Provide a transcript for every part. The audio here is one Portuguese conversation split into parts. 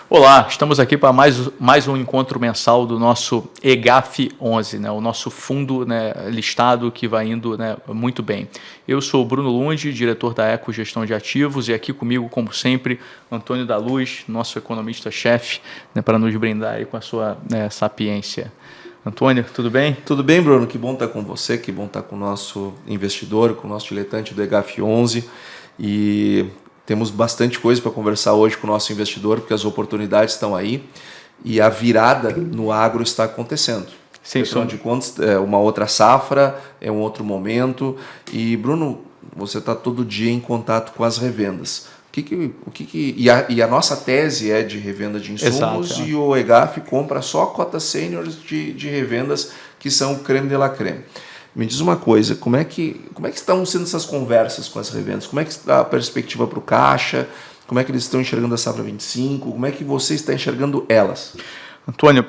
Olá, estamos aqui para mais um encontro mensal do nosso EGAF 11, né, o nosso fundo, né, listado que vai indo, né, muito bem. Eu sou o Bruno Lund, diretor da Eco Gestão de Ativos, e aqui comigo, como sempre, Antônio da Luz, nosso economista-chefe, né, para nos brindar aí com a sua, né, sapiência. Antônio, tudo bem? Tudo bem, Bruno? Que bom estar com você, que bom estar com o nosso investidor, com o nosso diletante do EGAF 11. E temos bastante coisa para conversar hoje com o nosso investidor, porque as oportunidades estão aí e a virada no agro está acontecendo. Afinal de contas, é uma outra safra, é um outro momento. E, Bruno, você está todo dia em contato com as revendas. E a nossa tese é de revenda de insumos. Exato, e o EGAF compra só cotas sêniores de revendas que são o creme de la creme. Me diz uma coisa, como é que estão sendo essas conversas com as revendas? Como é que está a perspectiva para o caixa? Como é que eles estão enxergando a safra 25? Como é que você está enxergando elas? Antônio,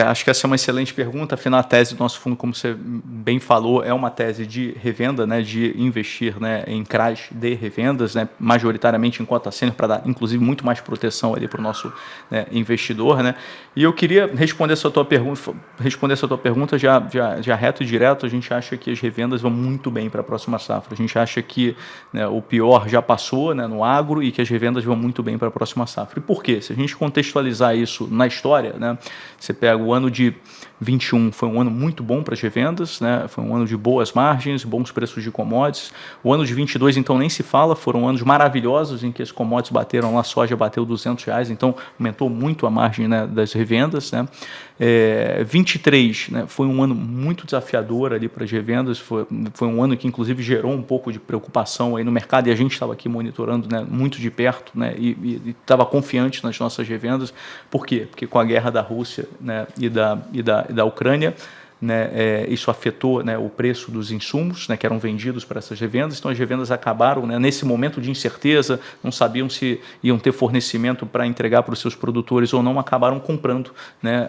acho que essa é uma excelente pergunta. Afinal, a tese do nosso fundo, como você bem falou, é uma tese de revenda, né, de investir, né, em CRAs de revendas, né, majoritariamente em cota sênior, para dar, inclusive, muito mais proteção ali para o nosso, né, investidor. Né? E eu queria responder essa tua pergunta já reto e direto. A gente acha que as revendas vão muito bem para a próxima safra. A gente acha que, né, o pior já passou, né, no agro, e que as revendas vão muito bem para a próxima safra. E por quê? Se a gente contextualizar isso na história, né, você pega o ano de 21, foi um ano muito bom para as revendas, né? Foi um ano de boas margens, bons preços de commodities. O ano de 22, então, nem se fala, foram anos maravilhosos em que as commodities bateram lá, a soja bateu R$200, então aumentou muito a margem, né, das revendas. Né? 23, né, foi um ano muito desafiador ali para as revendas, foi um ano que, inclusive, gerou um pouco de preocupação aí no mercado, e a gente estava aqui monitorando, né, muito de perto, né, e estava confiante nas nossas revendas. Por quê? Porque com a guerra da Rússia, né, e da Ucrânia, né, isso afetou, né, o preço dos insumos, né, que eram vendidos para essas revendas. Então as revendas acabaram, né, nesse momento de incerteza, não sabiam se iam ter fornecimento para entregar para os seus produtores ou não, acabaram comprando, né,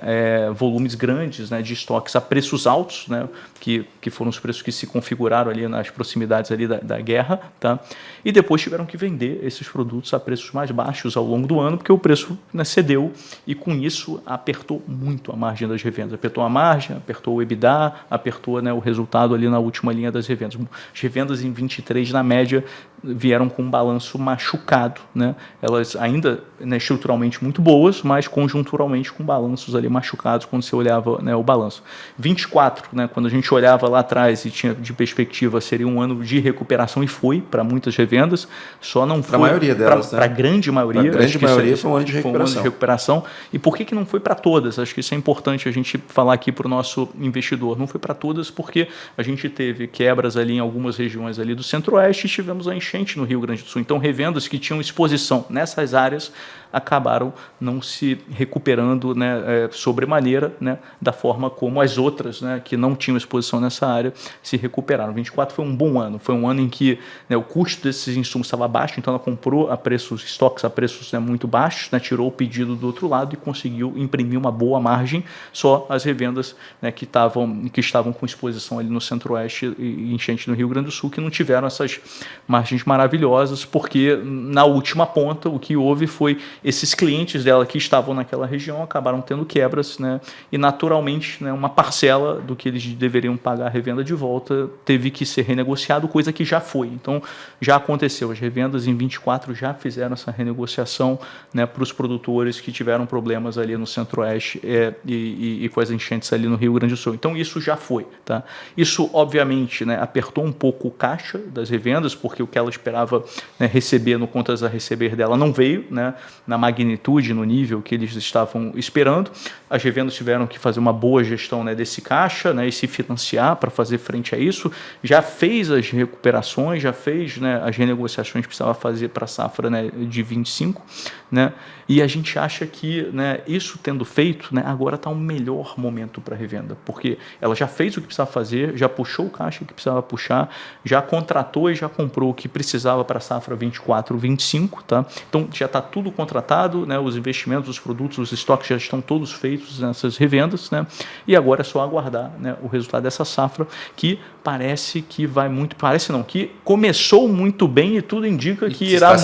volumes grandes, né, de estoques a preços altos, né, que foram os preços que se configuraram ali nas proximidades ali da guerra, tá? E depois tiveram que vender esses produtos a preços mais baixos ao longo do ano, porque o preço, né, cedeu, e com isso apertou muito a margem das revendas, apertou a margem, apertou o EBITDA, apertou, né, o resultado ali na última linha das revendas. As revendas em 23, na média, vieram com um balanço machucado, né? Elas ainda, né, estruturalmente muito boas, mas conjunturalmente com balanços ali machucados quando você olhava, né, o balanço. 24, né, quando a gente olhava lá atrás e tinha de perspectiva, seria um ano de recuperação, e foi para muitas revendas, só não foi... Para a maioria delas, né? Para a grande maioria. Para a grande maioria foi um ano de recuperação. Foi um ano de recuperação. E por que não foi para todas? Acho que isso é importante a gente falar aqui para o nosso investidor. Não foi para todas porque a gente teve quebras ali em algumas regiões ali do Centro-Oeste e tivemos a enchente no Rio Grande do Sul. Então, revendas que tinham exposição nessas áreas acabaram não se recuperando, né, sobremaneira, né, da forma como as outras, né, que não tinham exposição nessa área se recuperaram. 24 foi um bom ano, foi um ano em que, né, o custo desses insumos estava baixo, então ela comprou a preços, estoques a preços, né, muito baixos, né, tirou o pedido do outro lado e conseguiu imprimir uma boa margem. Só as revendas, né, que estavam com exposição ali no Centro-Oeste e enchente no Rio Grande do Sul, que não tiveram essas margens maravilhosas, porque na última ponta o que houve foi esses clientes dela que estavam naquela região acabaram tendo quebras, né, e naturalmente, né, uma parcela do que eles deveriam pagar a revenda de volta teve que ser renegociado, coisa que já foi. Então já aconteceu, as revendas em 24 já fizeram essa renegociação, né, para os produtores que tiveram problemas ali no Centro-Oeste e com as enchentes ali no Rio Grande do Sul. Então isso já foi, tá? Isso obviamente, né, apertou um pouco o caixa das revendas, porque o que ela esperava, né, receber no contas a receber dela não veio, né, na magnitude, no nível que eles estavam esperando. As revendas tiveram que fazer uma boa gestão, né, desse caixa, né, e se financiar para fazer frente a isso. Já fez as recuperações, já fez, né, as renegociações que precisava fazer para a safra, né, de 25, né, e a gente acha que, né, isso tendo feito, né, agora está um melhor momento para a revenda, porque ela já fez o que precisava fazer, já puxou o caixa que precisava puxar, já contratou e já comprou o que precisava para a safra 24/25, tá? Então já está tudo contratado, né? Os investimentos, os produtos, os estoques já estão todos feitos nessas revendas, né? E agora é só aguardar, né, o resultado dessa safra, que parece que vai muito, parece não, que começou muito bem e tudo indica que irá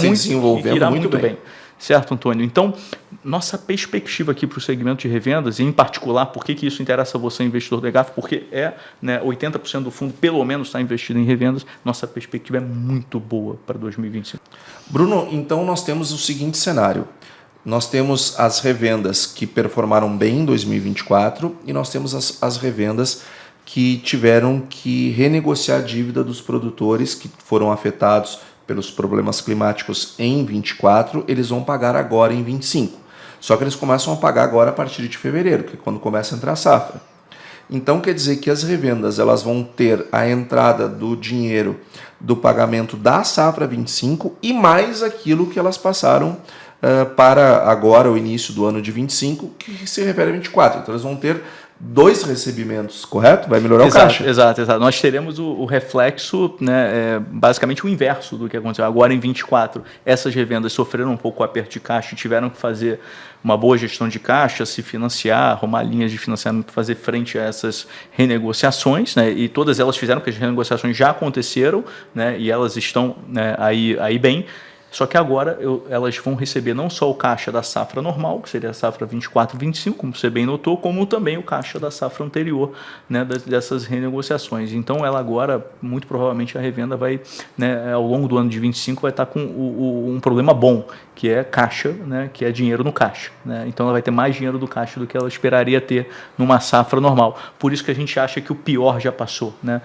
muito bem. Certo, Antônio? Então, nossa perspectiva aqui para o segmento de revendas, e em particular, por que isso interessa a você, investidor do EGAF? Porque 80% do fundo, pelo menos, está investido em revendas. Nossa perspectiva é muito boa para 2025. Bruno, então nós temos o seguinte cenário. Nós temos as revendas que performaram bem em 2024 e nós temos as revendas que tiveram que renegociar a dívida dos produtores que foram afetados pelos problemas climáticos em 24, eles vão pagar agora em 25. Só que eles começam a pagar agora a partir de fevereiro, que é quando começa a entrar a safra. Então quer dizer que as revendas elas vão ter a entrada do dinheiro do pagamento da safra 25 e mais aquilo que elas passaram para agora o início do ano de 25, que se refere a 24. Então eles vão ter 2 recebimentos, correto? Vai melhorar o caixa. Exato. Nós teremos o reflexo, né, basicamente o inverso do que aconteceu. Agora em 24, essas revendas sofreram um pouco o aperto de caixa e tiveram que fazer uma boa gestão de caixa, se financiar, arrumar linhas de financiamento para fazer frente a essas renegociações, né, e todas elas fizeram, porque as renegociações já aconteceram, né, e elas estão, né, aí bem. Só que agora elas vão receber não só o caixa da safra normal, que seria a safra 24/25, como você bem notou, como também o caixa da safra anterior, né, dessas renegociações. Então, ela agora, muito provavelmente, a revenda vai, né, ao longo do ano de 25, vai estar com um problema bom, que é caixa, né, que é dinheiro no caixa, né? Então, ela vai ter mais dinheiro do caixa do que ela esperaria ter numa safra normal. Por isso que a gente acha que o pior já passou, né?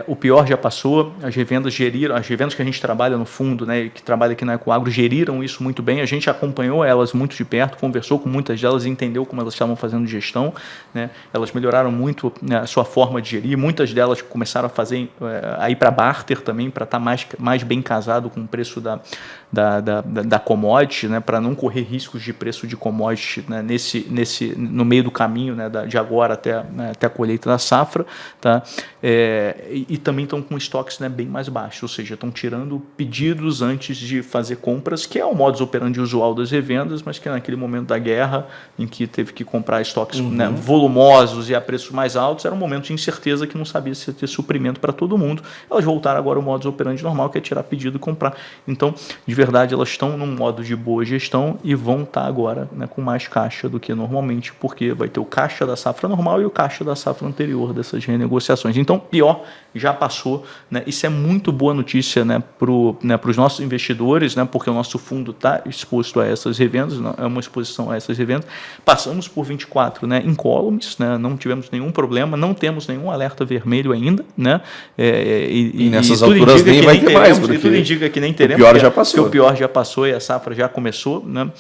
O pior já passou, as revendas que a gente trabalha no fundo, né, que trabalha aqui na Ecoagro, geriram isso muito bem, a gente acompanhou elas muito de perto, conversou com muitas delas, entendeu como elas estavam fazendo gestão, né? Elas melhoraram muito, né, a sua forma de gerir, muitas delas começaram a ir para barter também, para estar mais bem casado com o preço da commodity, né, para não correr riscos de preço de commodity, né, no meio do caminho, né, de agora até a colheita da safra, tá? E também estão com estoques, né, bem mais baixos, ou seja, estão tirando pedidos antes de fazer compras, que é o modus operandi usual das revendas, mas que naquele momento da guerra, em que teve que comprar estoques, né, volumosos e a preços mais altos, era um momento de incerteza que não sabia se ia ter suprimento para todo mundo. Elas voltaram agora ao modus operandi normal, que é tirar pedido e comprar. Então, de verdade, elas estão num modo de boa gestão e vão estar agora, né, com mais caixa do que normalmente, porque vai ter o caixa da safra normal e o caixa da safra anterior dessas renegociações. Então, pior já passou, né? Isso é muito boa notícia, né, para os nossos investidores, né, porque o nosso fundo está exposto a essas revendas, é uma exposição a essas revendas. Passamos por 24, né, incólumes, né, não tivemos nenhum problema, não temos nenhum alerta vermelho ainda, né, e nessas alturas nem vai ter mais, porque tudo indica que nem teremos, o pior já passou. O pior já passou e a safra já começou, né,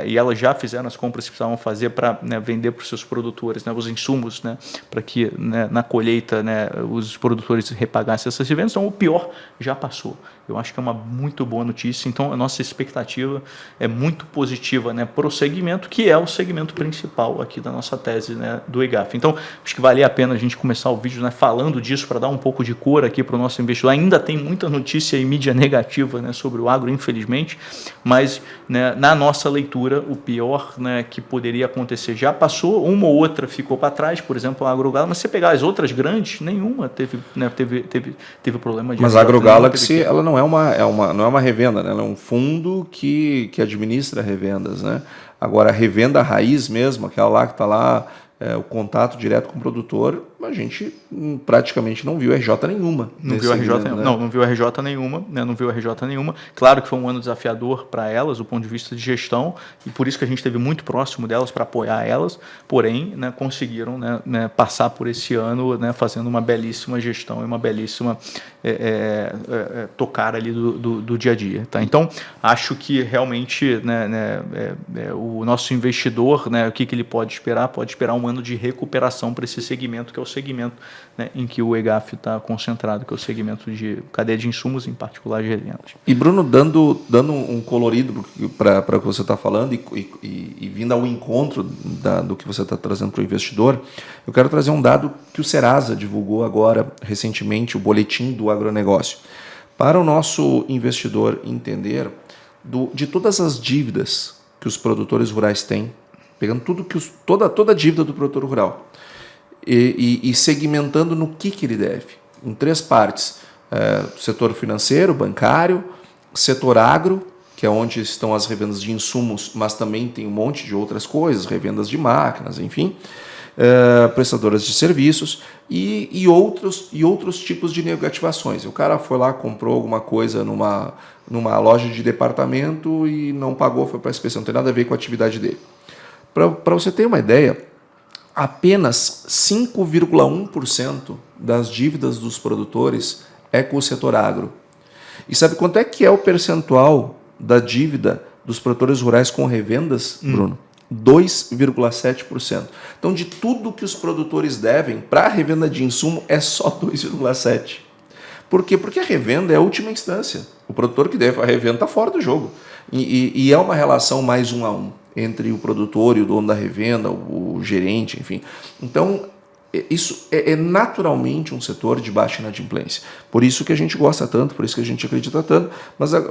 e elas já fizeram as compras que precisavam fazer para, né, vender para os seus produtores, né, os insumos, né, para que, né, na colheita, né, os produtores repagassem essas revendas. Então, o pior já passou. Eu acho que é uma muito boa notícia. Então, a nossa expectativa é muito positiva, né, para o segmento, que é o segmento principal aqui da nossa tese, né, do EGAF. Então, acho que valia a pena a gente começar o vídeo, né, falando disso, para dar um pouco de cor aqui para o nosso investidor. Ainda tem muita notícia e mídia negativa, né, sobre o agro, infelizmente, mas, né, na nossa leitura, o pior, né, que poderia acontecer já passou, uma ou outra ficou para trás, por exemplo, a AgroGalaxy, mas se você pegar as outras grandes, nenhuma teve problema de... Mas a AgroGalaxy, ela não é uma revenda, né? Ela é um fundo que administra revendas, né? Agora, a revenda raiz mesmo, aquela lá que está lá, o contato direto com o produtor, a gente praticamente não viu RJ nenhuma. Não viu RJ nenhuma. Né? Não viu RJ nenhuma, né? Não viu RJ nenhuma. Claro que foi um ano desafiador para elas, do ponto de vista de gestão, e por isso que a gente esteve muito próximo delas para apoiar elas, porém, né, conseguiram, né, passar por esse ano, né, fazendo uma belíssima gestão e uma belíssima tocar ali do dia a dia. Tá? Então, acho que realmente, né, o nosso investidor, né, o que ele pode esperar? Pode esperar um ano de recuperação para esse segmento, que é o segmento, né, em que o EGAF está concentrado, que é o segmento de cadeia de insumos, em particular de revendas. E Bruno, dando um colorido para o que você está falando e vindo ao encontro do que você está trazendo para o investidor, eu quero trazer um dado que o Serasa divulgou agora recentemente, o boletim do agronegócio. Para o nosso investidor entender de todas as dívidas que os produtores rurais têm, pegando toda a dívida do produtor rural e segmentando no que ele deve, em 3 partes: setor financeiro, bancário, setor agro, que é onde estão as revendas de insumos, mas também tem um monte de outras coisas, revendas de máquinas, enfim, prestadoras de serviços e outros tipos de negativações. O cara foi lá, comprou alguma coisa numa loja de departamento e não pagou, foi para a inspeção, não tem nada a ver com a atividade dele. Para você ter uma ideia, apenas 5,1% das dívidas dos produtores é com o setor agro. E sabe quanto é que é o percentual da dívida dos produtores rurais com revendas, Bruno? 2,7%. Então, de tudo que os produtores devem para a revenda de insumo, é só 2,7%. Por quê? Porque a revenda é a última instância. O produtor que deve a revenda está fora do jogo. E é uma relação mais 1 a 1 entre o produtor e o dono da revenda, o gerente, enfim. Então, isso é naturalmente um setor de baixa inadimplência. Por isso que a gente gosta tanto, por isso que a gente acredita tanto,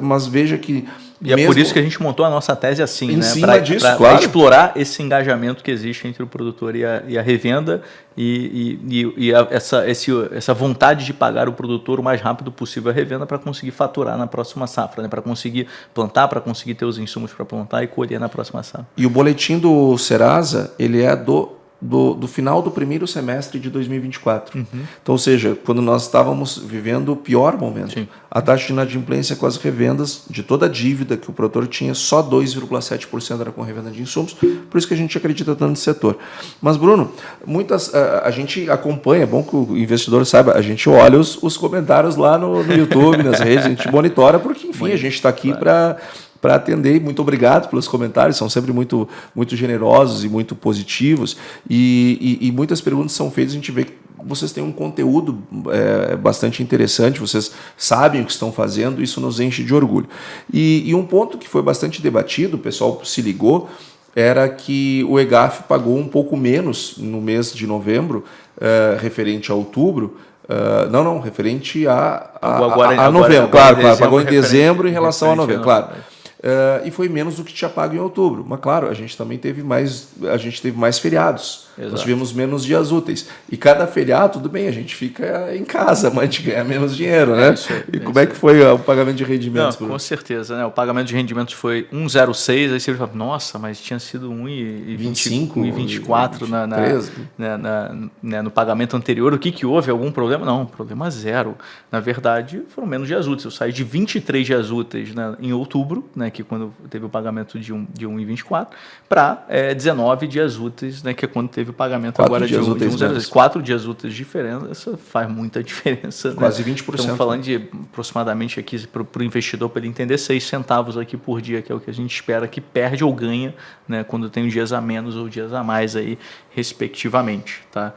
mas veja que... E é por isso que a gente montou a nossa tese assim, em né? cima disso, para claro, explorar esse engajamento que existe entre o produtor e a revenda essa vontade de pagar o produtor o mais rápido possível a revenda para conseguir faturar na próxima safra, né? Para conseguir plantar, para conseguir ter os insumos para plantar e colher na próxima safra. E o boletim do Serasa, ele é do final do primeiro semestre de 2024. Então, ou seja, quando nós estávamos vivendo o pior momento. Sim. A taxa de inadimplência com as revendas de toda a dívida que o produtor tinha, só 2,7% era com revenda de insumos, por isso que a gente acredita tanto no setor. Mas, Bruno, a gente acompanha, é bom que o investidor saiba, a gente olha os comentários lá no YouTube, nas redes, a gente monitora, porque, enfim, a gente está aqui para atender. Muito obrigado pelos comentários, são sempre muito, muito generosos e muito positivos, e muitas perguntas são feitas, a gente vê que vocês têm um conteúdo bastante interessante, vocês sabem o que estão fazendo, isso nos enche de orgulho. E um ponto que foi bastante debatido, o pessoal se ligou, era que o EGAF pagou um pouco menos no mês de novembro, referente a outubro, referente a novembro, claro, pagou em dezembro em relação a novembro, claro. E foi menos do que tinha pago em outubro. Mas, claro, a gente também teve mais feriados. Exato. Nós tivemos menos dias úteis. E cada feriado, tudo bem, a gente fica em casa, mas a gente ganha menos dinheiro, né? E como é que foi o pagamento de rendimentos? Não, com certeza, né? O pagamento de rendimentos foi 1,06, aí você fala, nossa, mas tinha sido 1,25, 1,24 no pagamento anterior. O que houve? Algum problema? Não, problema zero. Na verdade, foram menos dias úteis. Eu saí de 23 dias úteis, né, em outubro, né, que quando teve o pagamento de 1,24, para 19 dias úteis, né, que é quando teve o pagamento agora de 1,06. 4 dias úteis de diferença, faz muita diferença. Quase, né? 20%. Estamos falando de aproximadamente aqui, para o investidor, para ele entender, 6 centavos aqui por dia, que é o que a gente espera que perde ou ganha, né, quando tem dias a menos ou dias a mais aí, respectivamente. Tá?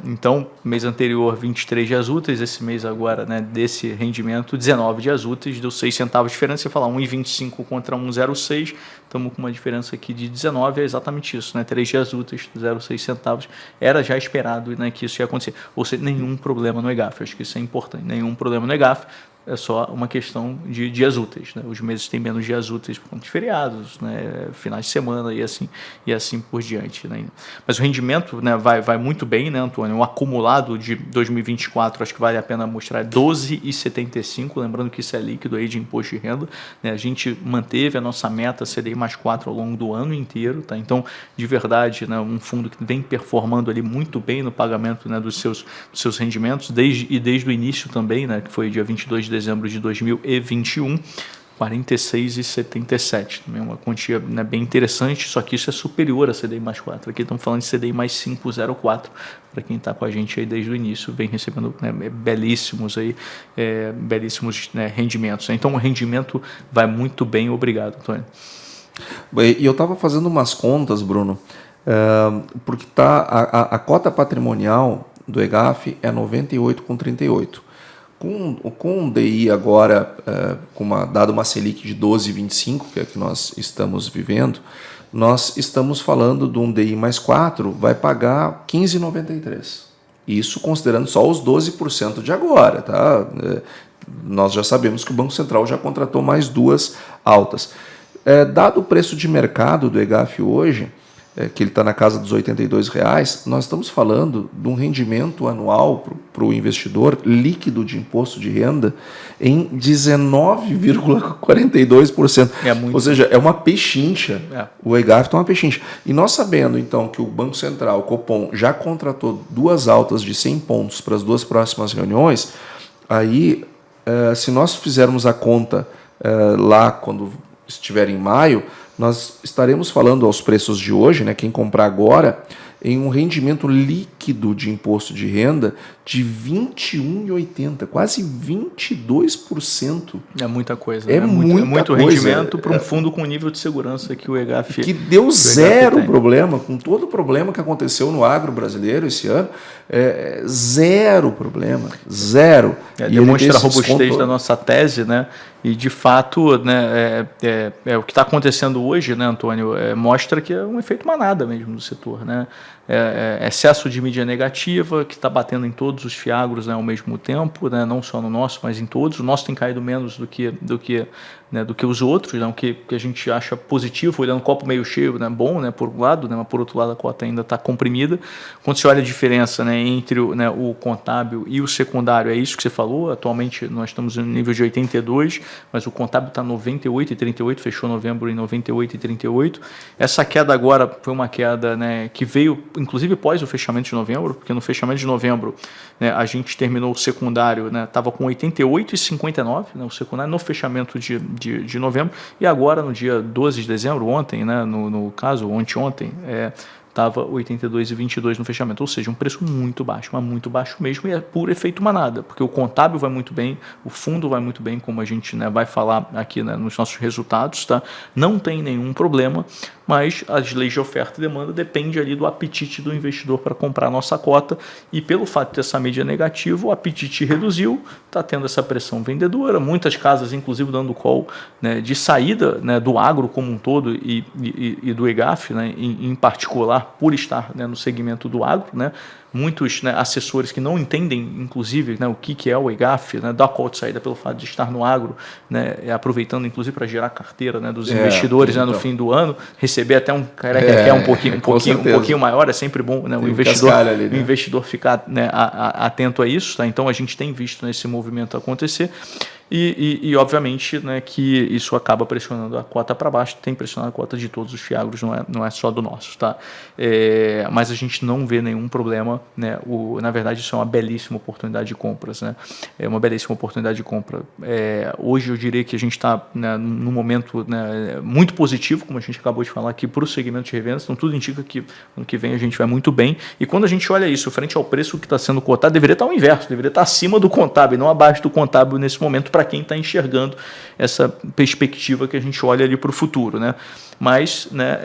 Então, mês anterior, 23 dias úteis, esse mês agora, né, desse rendimento, 19 dias úteis, deu 6 centavos de diferença. Você fala 1,25 contra 1,06, estamos com uma diferença aqui de 19, é exatamente isso, né? 3 dias úteis, 0,6 centavos, era já esperado, né, que isso ia acontecer. Ou seja, nenhum problema no EGAF, acho que isso é importante, nenhum problema no EGAF, é só uma questão de dias úteis, né? Os meses têm menos dias úteis por conta de feriados, né? Finais de semana e assim por diante, né? Mas o rendimento, né, vai muito bem, né, Antônio? O acumulado de 2024, acho que vale a pena mostrar, 12,75, lembrando que isso é líquido aí de imposto de renda, né? A gente manteve a nossa meta CDI mais 4 ao longo do ano inteiro, tá? Então, de verdade, né, um fundo que vem performando ali muito bem no pagamento, né, dos seus rendimentos, desde o início também, né, que foi dia 22 de dezembro de 2021, 46,77. Também uma quantia, né, bem interessante, só que isso é superior a CDI mais 4. Aqui estamos falando de CDI mais 5,04. Para quem está com a gente aí desde o início, vem recebendo, né, belíssimos rendimentos. Então o rendimento vai muito bem, obrigado, Antônio. E eu estava fazendo umas contas, Bruno, porque a cota patrimonial do EGAF é 98,38. Com o DI agora, dado uma Selic de 12,25, que é a que nós estamos vivendo, nós estamos falando de um DI mais 4, vai pagar 15,93. Isso considerando só os 12% de agora, tá? Nós já sabemos que o Banco Central já contratou mais 2 altas. Dado o preço de mercado do EGAF hoje, que ele está na casa dos R$ 82, nós estamos falando de um rendimento anual para o investidor líquido de imposto de renda em 19,42%. Ou seja, é uma pechincha. O EGAF está uma pechincha. E nós sabendo, então, que o Banco Central, o Copom, já contratou 2 altas de 100 pontos para as 2 próximas reuniões, aí, se nós fizermos a conta lá quando estiver em maio, nós estaremos falando aos preços de hoje, né, quem comprar agora, em um rendimento líquido de imposto de renda de 21,80%, quase 22%. É muita coisa. É muito rendimento para um fundo com nível de segurança que o EGAF... Que deu zero problema, com todo o problema que aconteceu no agro brasileiro esse ano, zero problema, zero. Demonstra a robustez da nossa tese, né? E, de fato, né, o que está acontecendo hoje, né, Antônio, mostra que é um efeito manada mesmo do setor. Né? Excesso de mídia negativa, que está batendo em todos os fiagros, né, ao mesmo tempo, né, não só no nosso, mas em todos. O nosso tem caído menos do que os outros, né, o que a gente acha positivo, olhando o copo meio cheio, né, bom, né, por um lado, né, mas por outro lado a cota ainda está comprimida. Quando você olha a diferença, né, entre o contábil e o secundário, é isso que você falou. Atualmente nós estamos no nível de 82, mas o contábil está 98,38, fechou novembro em 98,38. Essa queda agora foi uma queda, né, que veio inclusive pós o fechamento de novembro, porque no fechamento de novembro, né, a gente terminou o secundário, estava, né, com 88,59, né, o secundário no fechamento de novembro, e agora no dia 12 de dezembro, ontem, né, no caso, ontem, estava 82,22 no fechamento, ou seja, um preço muito baixo, mas muito baixo mesmo, e é por efeito manada, porque o contábil vai muito bem, o fundo vai muito bem, como a gente, né, vai falar aqui, né, nos nossos resultados, tá? Não tem nenhum problema, mas as leis de oferta e demanda dependem ali do apetite do investidor para comprar a nossa cota, e pelo fato de ter essa mídia negativa, o apetite reduziu, está tendo essa pressão vendedora, muitas casas, inclusive, dando call, né, de saída, né, do agro como um todo e do EGAF, né, em particular, por estar, né, no segmento do agro, né, muitos, né, assessores que não entendem, inclusive, né, o que é o EGAF, né, dá call de saída pelo fato de estar no agro, né, aproveitando, inclusive, para gerar carteira, né, dos investidores, então, né, no fim do ano, receber até um pouquinho maior, é sempre bom, né, o investidor ficar, né, atento a isso. Tá? Então, a gente tem visto, né, esse movimento acontecer. E obviamente, né, que isso acaba pressionando a cota para baixo, tem pressionado a cota de todos os fiagros, não é só do nosso. Tá? Mas a gente não vê nenhum problema. Né, na verdade, isso é uma belíssima oportunidade de compras. Né? É uma belíssima oportunidade de compra. Hoje eu diria que a gente está, né, num momento, né, muito positivo, como a gente acabou de falar aqui, para o segmento de revendas. Então tudo indica que ano que vem a gente vai muito bem. E quando a gente olha isso frente ao preço que está sendo cotado, deveria estar o inverso, deveria estar acima do contábil, não abaixo do contábil nesse momento, para quem está enxergando essa perspectiva que a gente olha ali para o futuro. Né? Mas, né,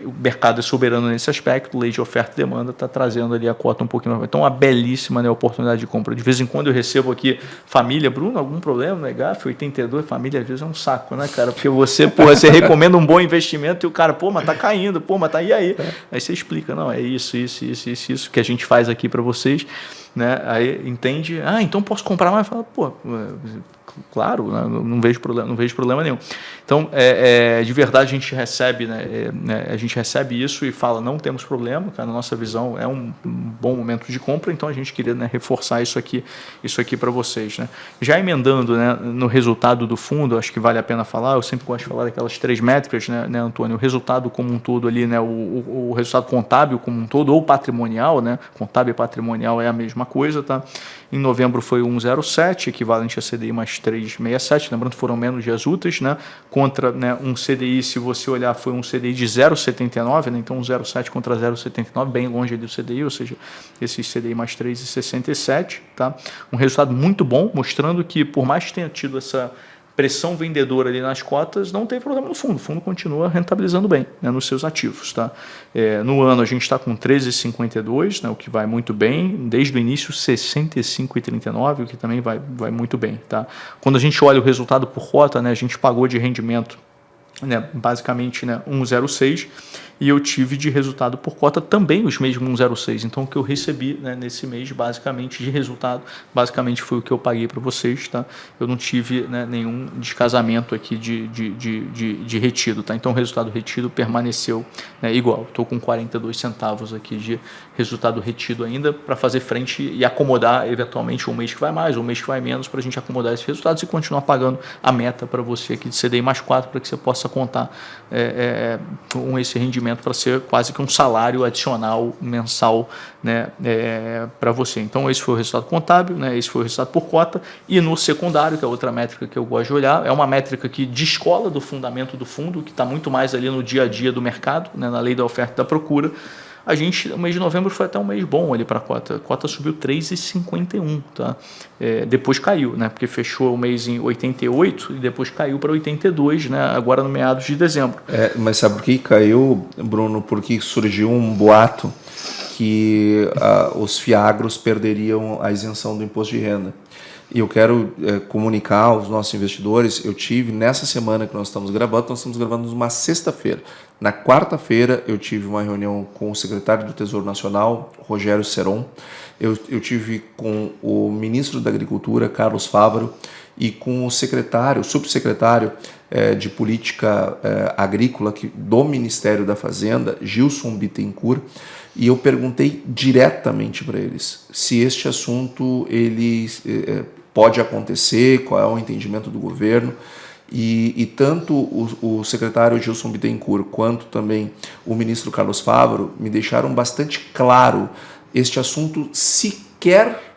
o mercado é soberano nesse aspecto, lei de oferta e demanda está trazendo ali a cota um pouquinho mais. Então, uma belíssima, né, oportunidade de compra. De vez em quando eu recebo aqui, família, Bruno, algum problema no EGAF? 82, família, às vezes é um saco, né, cara? Porque você recomenda um bom investimento e o cara, mas tá caindo, mas tá, e aí? Aí você explica, não, é isso que a gente faz aqui para vocês. Né? Aí entende, então posso comprar mais? Fala, claro, né? não vejo problema nenhum. Então, de verdade, a gente recebe, a gente recebe isso e fala, não temos problema, cara, na nossa visão é um bom momento de compra, então a gente queria, né, reforçar isso aqui para vocês. Né? Já emendando, né, no resultado do fundo, acho que vale a pena falar, eu sempre gosto de falar daquelas 3 métricas, né, Antônio, o resultado como um todo ali, né, o resultado contábil como um todo, ou patrimonial, né, contábil e patrimonial é a mesma coisa, tá? Em novembro foi 1,07, equivalente a CDI mais 3,67, lembrando que foram menos dias úteis, né? Contra, né, um CDI, se você olhar, foi um CDI de 0,79, né? Então 0,7 contra 0,79, bem longe ali do CDI, ou seja, esse CDI mais 3,67, tá? Um resultado muito bom, mostrando que por mais que tenha tido essa pressão vendedora ali nas cotas, não tem problema no fundo. O fundo continua rentabilizando bem, né, nos seus ativos. Tá? No ano a gente está com 13,52, né, o que vai muito bem. Desde o início, 65,39, o que também vai muito bem. Tá? Quando a gente olha o resultado por cota, né, a gente pagou de rendimento né, basicamente, né, 1,06, e eu tive de resultado por cota também os mesmos 1,06. Então, o que eu recebi, né, nesse mês, basicamente, de resultado, basicamente foi o que eu paguei para vocês, tá? Eu não tive, né, nenhum descasamento aqui de retido, tá? Então, o resultado retido permaneceu, né, igual. Estou com 42 centavos aqui de resultado retido ainda para fazer frente e acomodar, eventualmente, um mês que vai mais, um mês que vai menos, para a gente acomodar esses resultados e continuar pagando a meta para você aqui de CDI mais 4, para que você possa contar com esse rendimento para ser quase que um salário adicional mensal, né, para você. Então, esse foi o resultado contábil, né, esse foi o resultado por cota. E no secundário, que é outra métrica que eu gosto de olhar, é uma métrica que descola do fundamento do fundo, que está muito mais ali no dia a dia do mercado, né, na lei da oferta e da procura. O mês de novembro foi até um mês bom ali para a cota. A cota subiu 3,51, tá? Depois caiu, né? Porque fechou o mês em 88 e depois caiu para 82, né? Agora no meados de dezembro. Mas sabe por que caiu, Bruno? Porque surgiu um boato que os fiagros perderiam a isenção do imposto de renda. E eu quero comunicar aos nossos investidores, eu tive nessa semana que nós estamos gravando numa sexta-feira. Na quarta-feira eu tive uma reunião com o secretário do Tesouro Nacional, Rogério Seron. Eu tive com o ministro da Agricultura, Carlos Fávaro, e com o subsecretário de Política Agrícola do Ministério da Fazenda, Gilson Bittencourt, e eu perguntei diretamente para eles se este assunto pode acontecer, qual é o entendimento do governo. E tanto o secretário Gilson Bittencourt quanto também o ministro Carlos Fávaro me deixaram bastante claro: este assunto sequer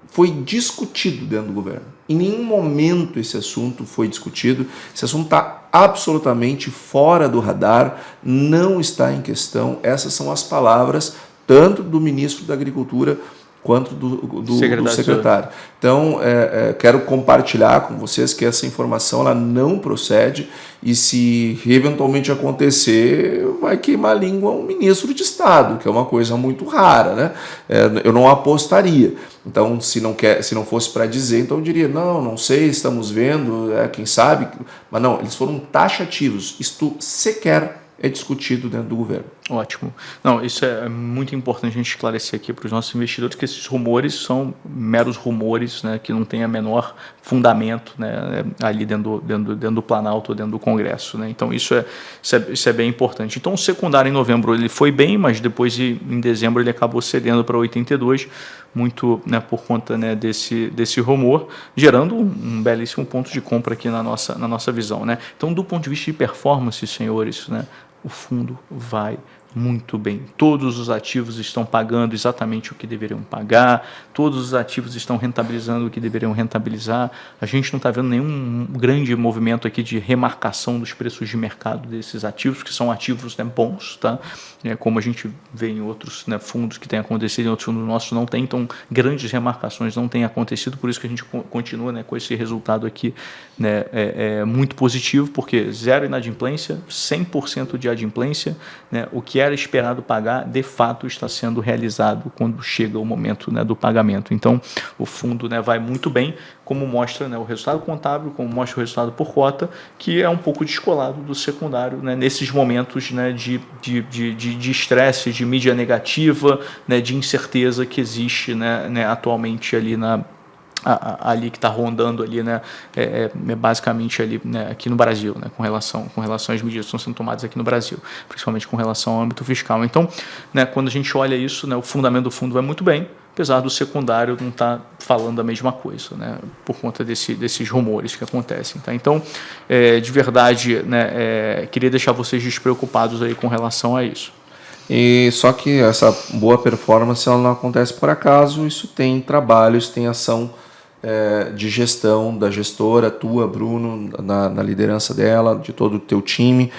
foi discutido dentro do governo. Em nenhum momento esse assunto foi discutido. Esse assunto está absolutamente fora do radar, não está em questão. Essas são as palavras tanto do ministro da Agricultura quanto do secretário. Então, quero compartilhar com vocês que essa informação ela não procede, e se eventualmente acontecer, vai queimar a língua um ministro de Estado, que é uma coisa muito rara, né? Eu não apostaria. Então, se não fosse para dizer, então eu diria, não sei, estamos vendo, quem sabe, mas não, eles foram taxativos. Isto sequer é discutido dentro do governo. Ótimo. Não, isso é muito importante a gente esclarecer aqui para os nossos investidores, que esses rumores são meros rumores, né, que não tem a menor fundamento, né, ali dentro do Planalto, dentro do Congresso, né? Então isso é bem importante. Então o secundário em novembro ele foi bem, mas depois em dezembro ele acabou cedendo para 82, muito, né, por conta, né, desse rumor, gerando um belíssimo ponto de compra aqui na nossa visão, né? Então, do ponto de vista de performance, senhores, né, o fundo vai muito bem. Todos os ativos estão pagando exatamente o que deveriam pagar, todos os ativos estão rentabilizando o que deveriam rentabilizar. A gente não está vendo nenhum grande movimento aqui de remarcação dos preços de mercado desses ativos, que são ativos, né, bons, tá? Como a gente vê em outros, né, fundos que tem acontecido, em outros fundos nossos não tem, então grandes remarcações não têm acontecido, por isso que a gente continua, né, com esse resultado aqui, né, muito positivo, porque zero inadimplência, 100% de adimplência, né, o que era esperado pagar, de fato está sendo realizado quando chega o momento, né, do pagamento. Então, o fundo, né, vai muito bem, como mostra, né, o resultado contábil, como mostra o resultado por cota, que é um pouco descolado do secundário, né, nesses momentos, né, de estresse, de mídia negativa, né, de incerteza que existe, né, atualmente ali que está rondando ali, né, basicamente ali, né, aqui no Brasil, né, com relação às medidas que estão sendo tomadas aqui no Brasil, principalmente com relação ao âmbito fiscal. Então, né, quando a gente olha isso, né, o fundamento do fundo vai muito bem, apesar do secundário não estar falando a mesma coisa, né, por conta desses rumores que acontecem. Tá? Então, de verdade, né, queria deixar vocês despreocupados aí com relação a isso. E só que essa boa performance ela não acontece por acaso, isso tem trabalho, isso tem ação de gestão da gestora, tua, Bruno, na liderança dela, de todo o teu time.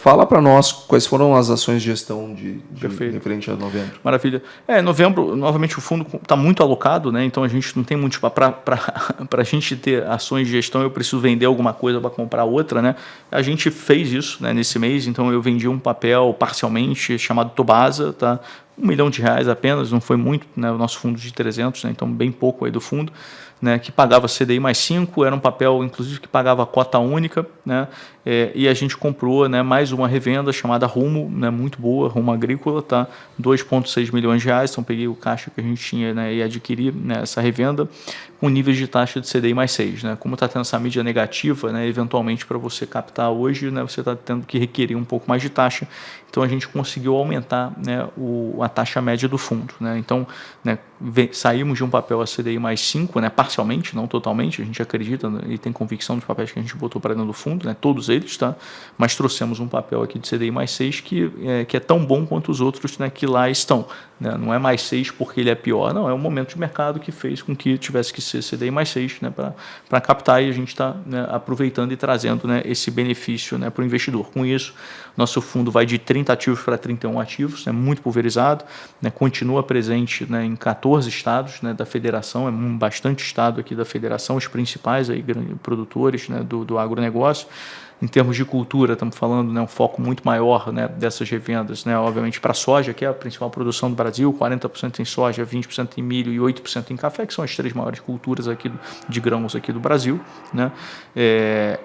Fala para nós quais foram as ações de gestão referente a novembro. Maravilha. Novembro, novamente, o fundo está muito alocado, né? Então a gente não tem muito para a gente ter ações de gestão, eu preciso vender alguma coisa para comprar outra, né? A gente fez isso, né, nesse mês, então eu vendi um papel parcialmente chamado Tobasa, tá? R$1 milhão apenas, não foi muito, né? O nosso fundo de 300, né? Então bem pouco aí do fundo. né, que pagava CDI mais 5, era um papel, inclusive, que pagava cota única, né, e a gente comprou, né, mais uma revenda chamada Rumo, né, muito boa, Rumo Agrícola, tá, 2,6 milhões de reais, então peguei o caixa que a gente tinha, né, e adquiri, né, essa revenda com níveis de taxa de CDI mais 6. Né, como está tendo essa mídia negativa, né, eventualmente para você captar hoje, né, você está tendo que requerer um pouco mais de taxa, então a gente conseguiu aumentar, né, a taxa média do fundo. Né, então, né, saímos de um papel a CDI mais 5, né, parcialmente, não totalmente, a gente acredita e tem convicção dos papéis que a gente botou para dentro do fundo, né, todos eles, tá? Mas trouxemos um papel aqui de CDI mais 6 que é tão bom quanto os outros, né, que lá estão. Né? Não é mais 6 porque ele é pior, não, é um momento de mercado que fez com que tivesse que ser CDI mais 6, né, para captar, e a gente está, né, aproveitando e trazendo, né, esse benefício, né, para o investidor. Com isso, nosso fundo vai de 30 ativos para 31 ativos, né, muito pulverizado, né, continua presente, né, em 14 estados, né, da federação, é bastante estado aqui da federação, os principais aí, produtores, né, do agronegócio. Em termos de cultura, estamos falando, né, um foco muito maior, né, dessas revendas, né, obviamente para a soja, que é a principal produção do Brasil, 40% em soja, 20% em milho e 8% em café, que são as 3 maiores culturas aqui de grãos aqui do Brasil. Né,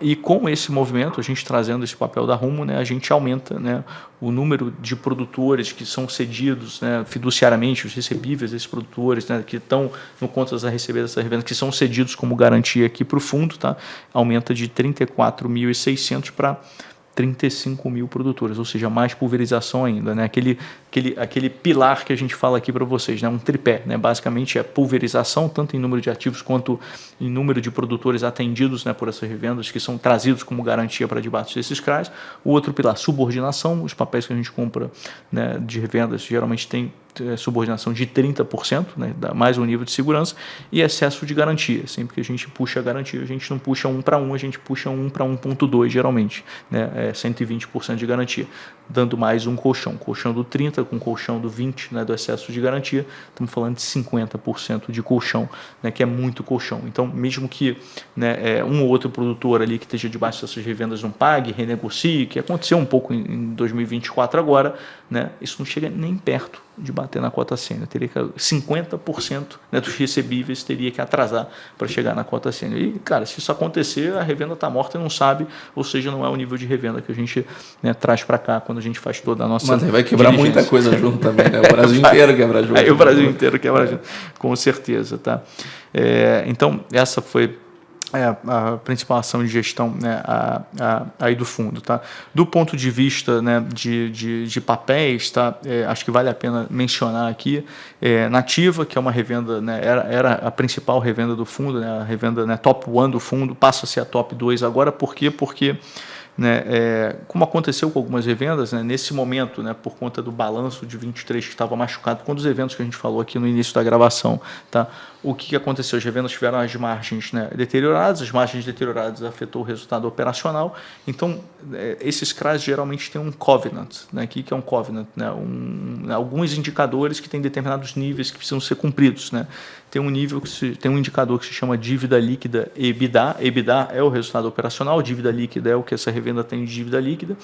e com esse movimento, a gente trazendo esse papel da Rumo, né, a gente aumenta, né, o número de produtores que são cedidos, né, fiduciariamente, os recebíveis desses produtores, né, que estão no contas a receber dessa revenda, que são cedidos como garantia aqui para o fundo, tá, aumenta de 34.600 para 35 mil produtores, ou seja, mais pulverização ainda, né? Aquele pilar que a gente fala aqui para vocês, né? Um tripé, né? Basicamente é pulverização, tanto em número de ativos quanto em número de produtores atendidos, né, por essas revendas, que são trazidos como garantia para debates desses CRAs. O outro pilar, subordinação, os papéis que a gente compra, né, de revendas geralmente tem subordinação de 30%, né, dá mais um nível de segurança, e excesso de garantia. Sempre que a gente puxa a garantia, a gente não puxa 1 para 1, a gente puxa 1 para 1,2 geralmente, né, 120% de garantia, dando mais um colchão do 30 com colchão do 20, né, do excesso de garantia, estamos falando de 50% de colchão, né, que é muito colchão. Então, mesmo que, né, um ou outro produtor ali que esteja debaixo dessas revendas não pague, renegocie, que aconteceu um pouco em 2024 agora, né, isso não chega nem perto de bater na cota sênior. Teria que 50%, né, dos recebíveis teria que atrasar para chegar na cota sênior. E, cara, se isso acontecer, a revenda está morta e não sabe, ou seja, não é o nível de revenda que a gente, né, traz para cá quando a gente faz toda a nossa. Mas vai quebrar muita coisa junto também, né? O Brasil inteiro quebra junto. Aí o Brasil inteiro quebra junto, com certeza, tá? Então, essa foi a principal ação de gestão, né, aí do fundo. Tá? Do ponto de vista, né, de papéis, tá? Acho que vale a pena mencionar aqui, Nativa, que é uma revenda, né, era a principal revenda do fundo, né, a revenda, né, top 1 do fundo, passa a ser a top 2 agora. Por quê? Porque, né, como aconteceu com algumas revendas, né, nesse momento, né, por conta do balanço de 23 que estava machucado, com um dos eventos que a gente falou aqui no início da gravação, tá? O que aconteceu? As revendas tiveram as margens, né, deterioradas, as margens deterioradas afetou o resultado operacional. Então, esses CRAs geralmente têm um covenant. Né? O que é um covenant? Né? Alguns indicadores que têm determinados níveis que precisam ser cumpridos. Né? Tem um indicador que se chama dívida líquida EBITDA. EBITDA é o resultado operacional, dívida líquida é o que essa revenda tem de dívida líquida.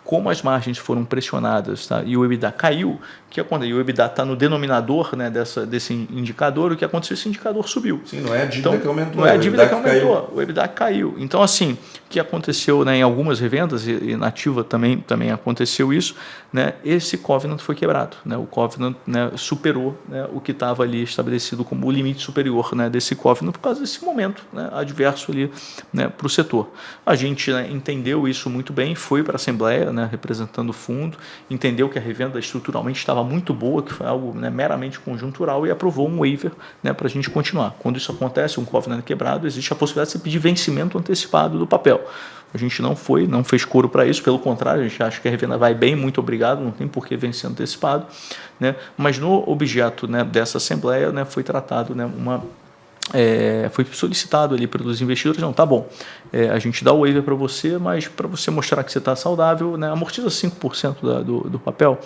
Como as margens foram pressionadas, tá, e o EBITDA caiu, e o EBITDA está no denominador, né, desse indicador, o que aconteceu? Esse indicador subiu. Sim, não é a dívida, então, que aumentou. Não é a dívida que aumentou, o EBITDA caiu. Então, assim, o que aconteceu, né, em algumas revendas, e na Nativa também aconteceu isso, né, esse covenant foi quebrado. Né, o covenant, né, superou, né, o que estava ali estabelecido como o limite superior, né, desse covenant por causa desse momento, né, adverso ali, né, para o setor. A gente, né, entendeu isso muito bem, foi para a Assembleia, né, representando o fundo, entendeu que a revenda estruturalmente estava muito boa, que foi algo, né, meramente conjuntural, e aprovou um waiver, né, para a gente continuar. Quando isso acontece, um covenant quebrado, existe a possibilidade de você pedir vencimento antecipado do papel. A gente não fez coro para isso, pelo contrário, a gente acha que a revenda vai bem, muito obrigado, não tem por que vencer antecipado, né, mas no objeto, né, dessa Assembleia, né, foi tratado, né, foi solicitado ali pelos investidores, não, tá bom, a gente dá o waiver para você, mas para você mostrar que você está saudável, né, amortiza 5% do papel,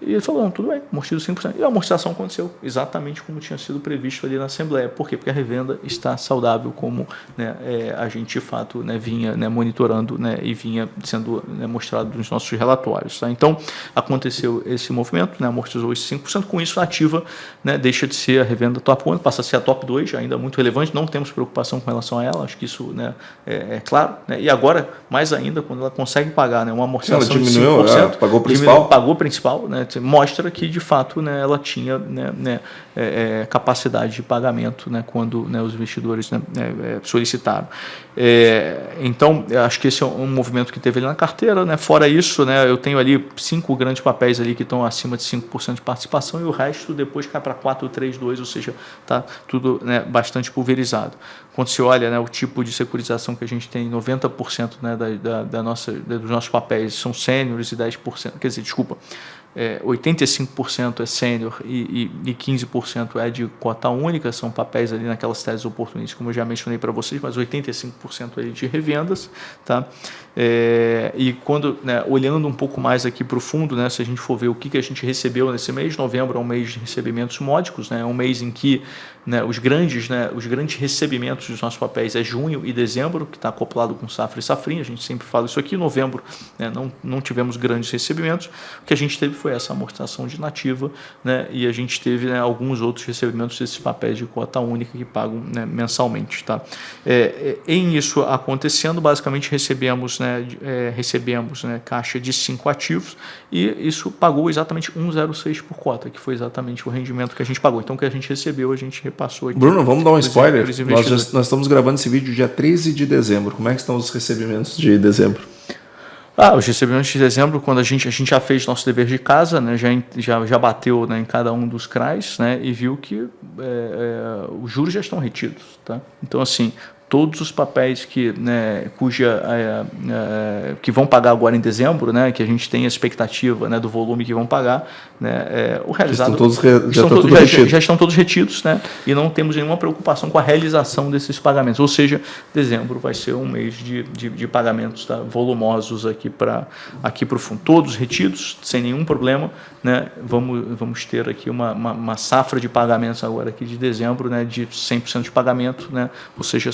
E ele falou, não, tudo bem, amortizo 5%. E a amortização aconteceu exatamente como tinha sido previsto ali na Assembleia. Por quê? Porque a revenda está saudável, como, né, a gente de fato, né, vinha, né, monitorando, né, e vinha sendo, né, mostrado nos nossos relatórios. Tá? Então, aconteceu esse movimento, né, amortizou esses 5%. Com isso, a ativa, né, deixa de ser a revenda top 1, passa a ser a top 2, ainda muito relevante. Não temos preocupação com relação a ela, acho que isso, né, é claro. Né? E agora, mais ainda, quando ela consegue pagar, né, uma amortização ela diminuiu, de 5%, pagou o principal. Pagou o principal, né, mostra que, de fato, né, ela tinha, né, capacidade de pagamento, né, quando, né, os investidores, né, solicitaram. Então, acho que esse é um movimento que teve ali na carteira. Né? Fora isso, né, eu tenho ali 5 grandes papéis ali que estão acima de 5% de participação e o resto depois cai para 4, 3, 2, ou seja, está tudo, né, bastante pulverizado. Quando se olha, né, o tipo de securitização que a gente tem, 90%, né, dos nossos papéis são sêniores e 10%, quer dizer, desculpa, 85% é sênior e 15% é de cota única, são papéis ali naquelas teses oportunistas, como eu já mencionei para vocês, mas 85% ali de revendas. Tá? E quando, né, olhando um pouco mais aqui para o fundo, né, se a gente for ver o que a gente recebeu nesse mês, novembro é um mês de recebimentos módicos, né, é um mês em que, né, os grandes recebimentos dos nossos papéis é junho e dezembro, que está acoplado com safra e safrinha, a gente sempre fala isso aqui. Em novembro, né, não tivemos grandes recebimentos, o que a gente teve foi essa amortização de nativa, né, e a gente teve, né, alguns outros recebimentos desses papéis de cota única que pagam, né, mensalmente. Tá? Em isso acontecendo, basicamente recebemos, né, caixa de 5 ativos e isso pagou exatamente 1,06 por cota, que foi exatamente o rendimento que a gente pagou. Então, o que a gente recebeu, a gente repassou aqui. Bruno, vamos dar um spoiler? Nós estamos gravando esse vídeo dia 13 de dezembro. Como é que estão os recebimentos de dezembro? Os recebimentos de dezembro, quando a gente já fez nosso dever de casa, né, já bateu, né, em cada um dos CRAs, né, e viu que os juros já estão retidos. Tá? Então, assim, todos os papéis que, né, que vão pagar agora em dezembro, né, que a gente tem a expectativa, né, do volume que vão pagar, né, o realizado já estão todos retidos, né, e não temos nenhuma preocupação com a realização desses pagamentos. Ou seja, dezembro vai ser um mês de pagamentos, tá, volumosos aqui para o fundo, todos retidos, sem nenhum problema. Né, vamos ter aqui uma safra de pagamentos agora aqui de dezembro, né, de 100% de pagamento, né, ou seja,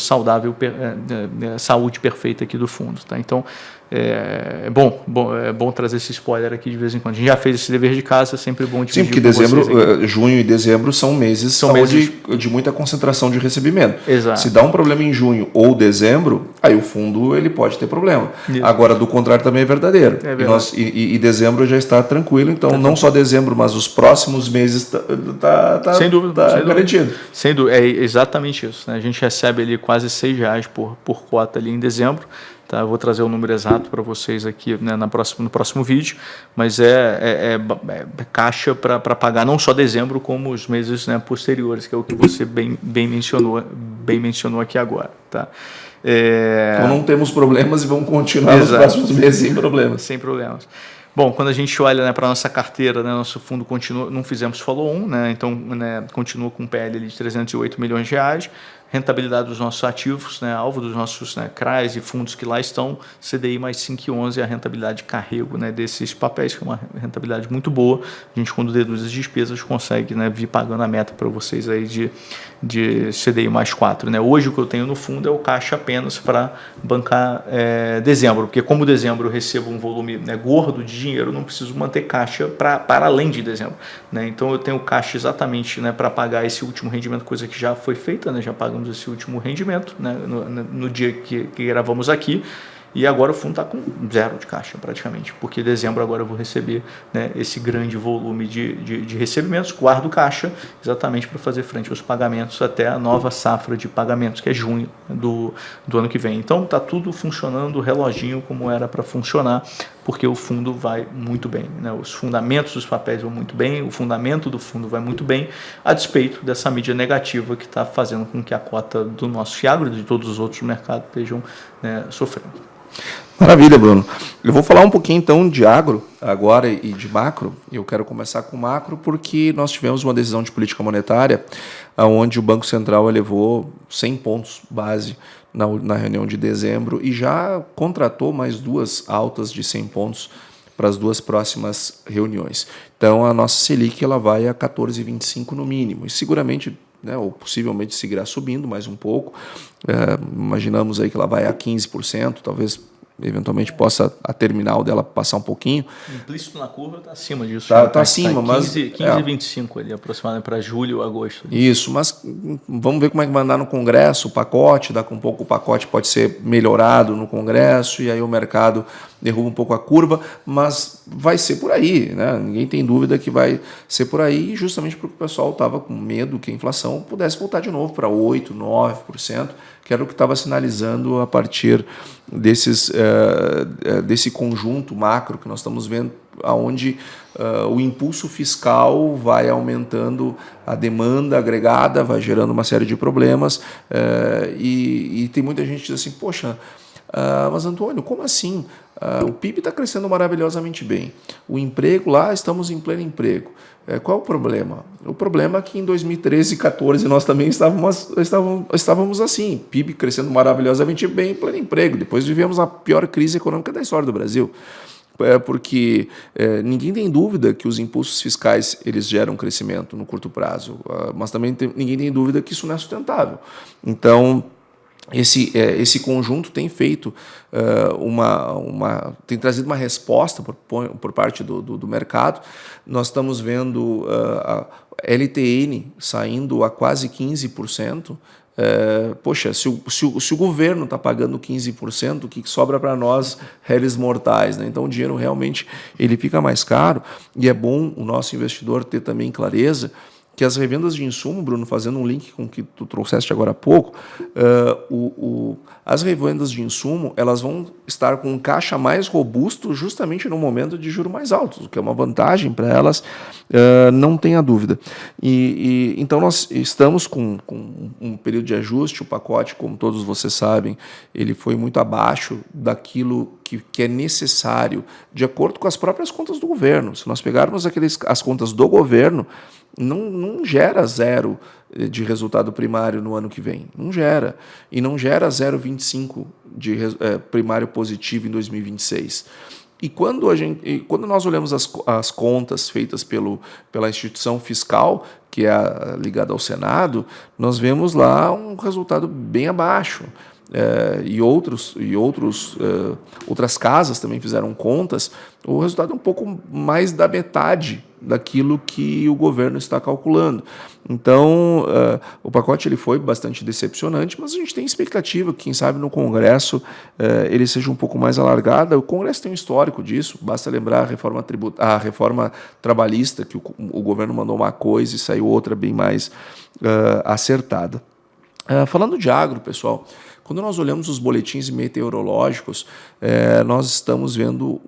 saúde perfeita aqui do fundo. Tá? Então, é bom trazer esse spoiler aqui de vez em quando. A gente já fez esse dever de casa, é sempre bom dividir. Sim, porque junho e dezembro são meses de muita concentração de recebimento. Exato. Se dá um problema em junho ou dezembro, aí o fundo ele pode ter problema. Isso. Agora, do contrário também é verdadeiro. E dezembro já está tranquilo, então não só dezembro, mas os próximos meses sem dúvida, garantido. Sem dúvida, é exatamente isso. Né? A gente recebe ali quase R$6 por cota ali em dezembro. Tá, eu vou trazer o número exato para vocês aqui, né, no próximo vídeo, mas é caixa para pagar não só dezembro, como os meses, né, posteriores, que é o que você bem mencionou aqui agora. Tá? Então não temos problemas e vamos continuar nos próximos meses sem problemas. Sem problemas. Bom, quando a gente olha, né, para a nossa carteira, né, nosso fundo continua, não fizemos follow-on, né, então, né, continua com um PL ali de R$308 milhões, rentabilidade dos nossos ativos, né, alvo dos nossos, né, CRAs e fundos que lá estão, CDI mais 5,11 é a rentabilidade de carrego, né, desses papéis, que é uma rentabilidade muito boa. A gente, quando deduz as despesas, consegue, né, vir pagando a meta para vocês aí de CDI mais 4. Né. Hoje o que eu tenho no fundo é o caixa apenas para bancar dezembro, porque como dezembro eu recebo um volume, né, gordo de dinheiro, eu não preciso manter caixa para além de dezembro. Né. Então eu tenho caixa exatamente, né, para pagar esse último rendimento, coisa que já foi feita, né, já pagamos esse último rendimento, né, no dia que gravamos aqui, e agora o fundo está com 0 de caixa praticamente, porque em dezembro agora eu vou receber, né, esse grande volume de recebimentos, guardo caixa exatamente para fazer frente aos pagamentos até a nova safra de pagamentos, que é junho do ano que vem. Então está tudo funcionando, o reloginho como era para funcionar, porque o fundo vai muito bem, né? Os fundamentos dos papéis vão muito bem, o fundamento do fundo vai muito bem, a despeito dessa mídia negativa que está fazendo com que a cota do nosso Fiagro e de todos os outros mercados estejam, né, sofrendo. Maravilha, Bruno. Eu vou falar um pouquinho então de agro agora e de macro. Eu quero começar com macro porque nós tivemos uma decisão de política monetária onde o Banco Central elevou 100 pontos base na reunião de dezembro e já contratou mais 2 altas de 100 pontos para as 2 próximas reuniões. Então, a nossa Selic ela vai a 14,25 no mínimo, e seguramente, né, ou possivelmente seguirá subindo mais um pouco. Imaginamos aí que ela vai a 15%, talvez eventualmente possa a terminal dela passar um pouquinho. Implícito na curva está acima disso. Está acima, mas... 15,25 ali, aproximadamente para julho, agosto. Isso, mas vamos ver como é que vai andar no Congresso, o pacote, daqui a um pouco o pacote pode ser melhorado no Congresso, e aí o mercado derruba um pouco a curva, mas vai ser por aí, né? Ninguém tem dúvida que vai ser por aí, justamente porque o pessoal estava com medo que a inflação pudesse voltar de novo para 8%, 9%, que era o que estava sinalizando a partir desse conjunto macro que nós estamos vendo, onde o impulso fiscal vai aumentando a demanda agregada, vai gerando uma série de problemas, e tem muita gente que diz assim, poxa, mas Antônio, como assim? O PIB está crescendo maravilhosamente bem. O emprego lá, estamos em pleno emprego. Qual é o problema? O problema é que em 2013 e 2014 nós também estávamos assim, PIB crescendo maravilhosamente bem em pleno emprego. Depois vivemos a pior crise econômica da história do Brasil. Porque ninguém tem dúvida que os impulsos fiscais eles geram crescimento no curto prazo, mas também ninguém tem dúvida que isso não é sustentável. Então, esse conjunto tem feito tem trazido uma resposta por parte do mercado. Nós estamos vendo a LTN saindo a quase 15%. Poxa, se o governo está pagando 15%, o que sobra para nós, réis mortais, né? Então o dinheiro realmente ele fica mais caro, e é bom o nosso investidor ter também clareza que as revendas de insumo, Bruno, fazendo um link com o que tu trouxeste agora há pouco, as revendas de insumo elas vão estar com um caixa mais robusto justamente no momento de juros mais altos, o que é uma vantagem para elas, não tenha dúvida. Então nós estamos com um período de ajuste, o pacote, como todos vocês sabem, ele foi muito abaixo daquilo que é necessário, de acordo com as próprias contas do governo. Se nós pegarmos as contas do governo, não gera 0 de resultado primário no ano que vem. Não gera. E não gera 0,25 de primário positivo em 2026. E quando nós olhamos as contas feitas pela instituição fiscal, que é ligada ao Senado, nós vemos lá um resultado bem abaixo. Outras casas também fizeram contas, o resultado é um pouco mais da metade daquilo que o governo está calculando. Então, o pacote ele foi bastante decepcionante, mas a gente tem expectativa que, quem sabe, no Congresso ele seja um pouco mais alargado. O Congresso tem um histórico disso, basta lembrar a reforma trabalhista, que o governo mandou uma coisa e saiu outra bem mais acertada. Falando de agro, pessoal, quando nós olhamos os boletins meteorológicos, nós estamos vendo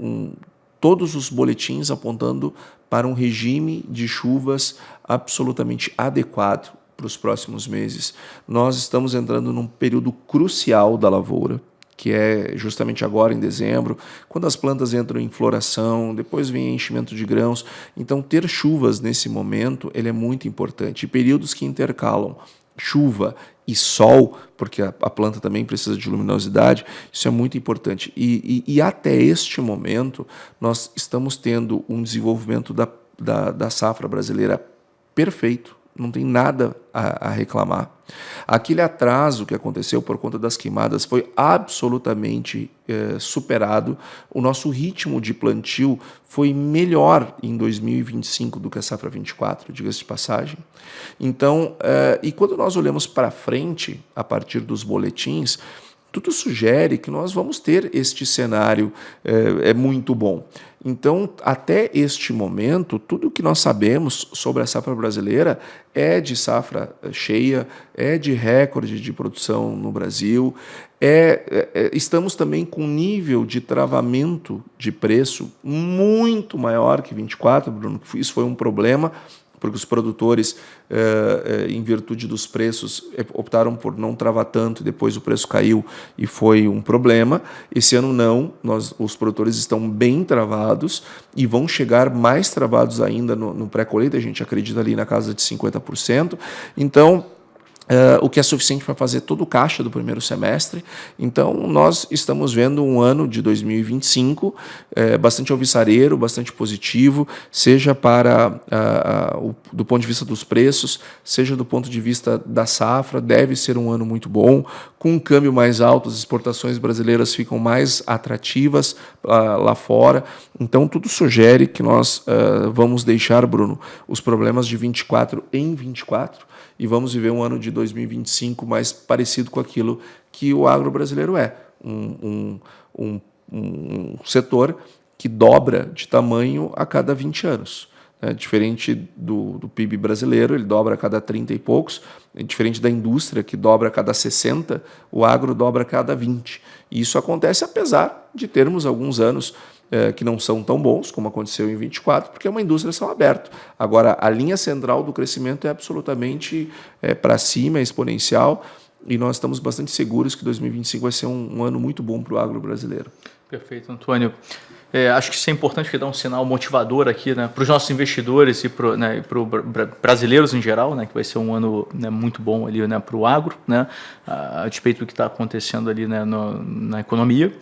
todos os boletins apontando para um regime de chuvas absolutamente adequado para os próximos meses. Nós estamos entrando num período crucial da lavoura, que é justamente agora em dezembro, quando as plantas entram em floração, depois vem enchimento de grãos. Então, ter chuvas nesse momento ele é muito importante. E períodos que intercalam chuva e sol, porque a planta também precisa de luminosidade, isso é muito importante. E até este momento, nós estamos tendo um desenvolvimento da safra brasileira perfeito, não tem nada a reclamar. Aquele atraso que aconteceu por conta das queimadas foi absolutamente superado. O nosso ritmo de plantio foi melhor em 2025 do que a safra 24, diga-se de passagem. Então, e quando nós olhamos para frente, a partir dos boletins, tudo sugere que nós vamos ter este cenário muito bom. Então, até este momento, tudo o que nós sabemos sobre a safra brasileira é de safra cheia, é de recorde de produção no Brasil. Estamos também com um nível de travamento de preço muito maior que 24, Bruno. Isso foi um problema, porque os produtores, em virtude dos preços, optaram por não travar tanto, e depois o preço caiu e foi um problema. Esse ano não, os produtores estão bem travados e vão chegar mais travados ainda no pré-colheita, a gente acredita ali na casa de 50%. Então, o que é suficiente para fazer todo o caixa do primeiro semestre. Então, nós estamos vendo um ano de 2025 bastante alvissareiro, bastante positivo, seja do ponto de vista dos preços, seja do ponto de vista da safra. Deve ser um ano muito bom. Com um câmbio mais alto, as exportações brasileiras ficam mais atrativas lá fora. Então, tudo sugere que nós vamos deixar, Bruno, os problemas de 24 em 24, e vamos viver um ano de 2025 mais parecido com aquilo que o agro brasileiro é. Um setor que dobra de tamanho a cada 20 anos. Diferente do PIB brasileiro, ele dobra a cada 30 e poucos. Diferente da indústria, que dobra a cada 60, o agro dobra a cada 20. E isso acontece apesar de termos alguns anos que não são tão bons, como aconteceu em 24, porque é uma indústria a céu aberto. Agora, a linha central do crescimento é absolutamente para cima, é exponencial, e nós estamos bastante seguros que 2025 vai ser um ano muito bom para o agro brasileiro. Perfeito, Antônio. Acho que isso é importante, que dá um sinal motivador aqui, né, para os nossos investidores e para brasileiros em geral, né, que vai ser um ano, né, muito bom ali, né, para o agro, né, a despeito do que está acontecendo ali, né, na economia.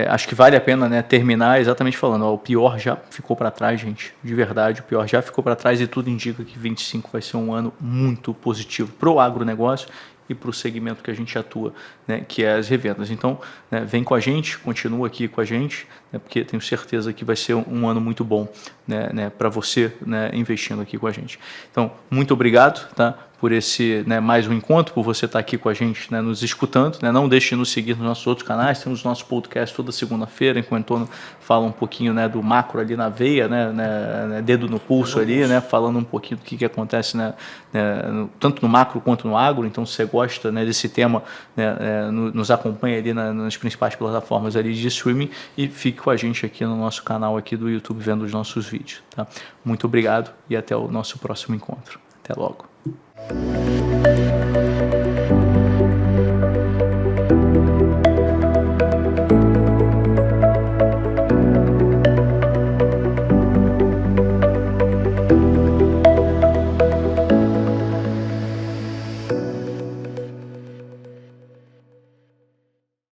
Acho que vale a pena, né, terminar exatamente falando, o pior já ficou para trás, gente, de verdade, o pior já ficou para trás, e tudo indica que 25 vai ser um ano muito positivo para o agronegócio e para o segmento que a gente atua, né, que é as revendas. Então, né, vem com a gente, continua aqui com a gente, né, porque tenho certeza que vai ser um ano muito bom, né, para você, né, investindo aqui com a gente. Então, muito obrigado, tá, por esse, né, mais um encontro, por você estar aqui com a gente, né, nos escutando, né. Não deixe de nos seguir nos nossos outros canais, temos o nosso podcast toda segunda-feira, enquanto o Antônio fala um pouquinho, né, do macro ali na veia, né, dedo no pulso ali, né, falando um pouquinho do que acontece, né, tanto no macro quanto no agro. Então, se você gosta, né, desse tema, né, nos acompanha ali nas principais plataformas ali de streaming, e fique com a gente aqui no nosso canal aqui do YouTube vendo os nossos vídeos, tá? Muito obrigado e até o nosso próximo encontro. Até logo.